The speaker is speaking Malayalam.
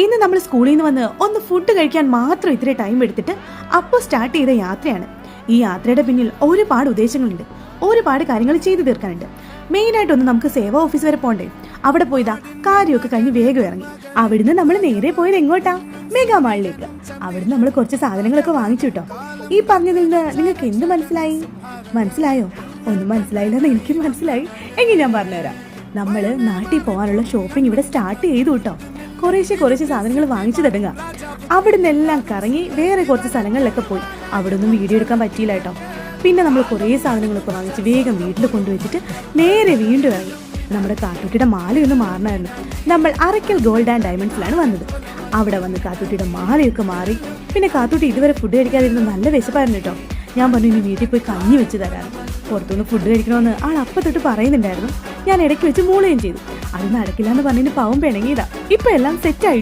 ഇന്ന് നമ്മൾ സ്കൂളിൽ നിന്ന് വന്ന് ഒന്ന് ഫുഡ് കഴിക്കാൻ മാത്രം ഇത്രയും ടൈം എടുത്തിട്ട് അപ്പോൾ സ്റ്റാർട്ട് ചെയ്ത യാത്രയാണ്. ഈ യാത്രയുടെ പിന്നിൽ ഒരുപാട് ഉദ്ദേശങ്ങളുണ്ട്, ഒരുപാട് കാര്യങ്ങൾ ചെയ്തു തീർക്കാനുണ്ട്. മെയിനായിട്ടൊന്ന് നമുക്ക് സേവാ ഓഫീസ് വരെ പോകണ്ടേ. അവിടെ പോയതാ കാര്യമൊക്കെ കഴിഞ്ഞ് വേഗം ഇറങ്ങി. അവിടുന്ന് നമ്മൾ നേരെ പോയത് എങ്ങോട്ടാ? മെഗാ മാളിലേക്ക്. അവിടുന്ന് നമ്മൾ കുറച്ച് സാധനങ്ങളൊക്കെ വാങ്ങിച്ചു കേട്ടോ. ഈ പറഞ്ഞതിൽ നിന്ന് നിങ്ങൾക്ക് എന്ത് മനസ്സിലായോ? ഒന്നും മനസ്സിലായില്ലെന്ന് എനിക്കും മനസ്സിലായി. എങ്കിൽ ഞാൻ പറഞ്ഞുതരാം. നമ്മൾ നാട്ടിൽ പോകാനുള്ള ഷോപ്പിംഗ് ഇവിടെ സ്റ്റാർട്ട് ചെയ്തു കേട്ടോ. കുറേശ്ശെ സാധനങ്ങൾ വാങ്ങിച്ചു തുടങ്ങുക. അവിടെ നിന്നെല്ലാം കറങ്ങി വേറെ കുറച്ച് സ്ഥലങ്ങളിലൊക്കെ പോയി. അവിടെ ഒന്നും വീഡിയോ എടുക്കാൻ പറ്റിയില്ല കേട്ടോ. പിന്നെ നമ്മൾ കുറേ സാധനങ്ങളൊക്കെ വാങ്ങിച്ച് വേഗം വീട്ടിൽ കൊണ്ടുവച്ചിട്ട് നേരെ വീണ്ടും ഇറങ്ങി. നമ്മുടെ കാത്തൂട്ടിയുടെ മാലയൊന്ന് മാറണമായിരുന്നു. നമ്മൾ അറയ്ക്കൽ ഗോൾഡ് ആൻഡ് ഡയമണ്ട്സിലാണ് വന്നത്. അവിടെ വന്ന് കാത്തൂട്ടിയുടെ മാലയൊക്കെ മാറി. പിന്നെ കാത്തൂട്ടി ഇതുവരെ ഫുഡ് കഴിക്കാതിരുന്ന നല്ല വിശപ്പായിരുന്നു കേട്ടോ. ഞാൻ പറഞ്ഞു ഇനി വീട്ടിൽ പോയി കഞ്ഞി വെച്ച് തരാറ്. പുറത്തുനിന്ന് ഫുഡ് കഴിക്കണമെന്ന് ആൾ അപ്പം തൊട്ട് പറയുന്നുണ്ടായിരുന്നു. ഞാൻ ഇടയ്ക്ക് വെച്ച് മൂളുകയും ചെയ്തു. അത് നടക്കില്ല എന്ന് പറഞ്ഞതിന് പാവം പിണങ്ങിയതാ. ഇപ്പം എല്ലാം സെറ്റായി.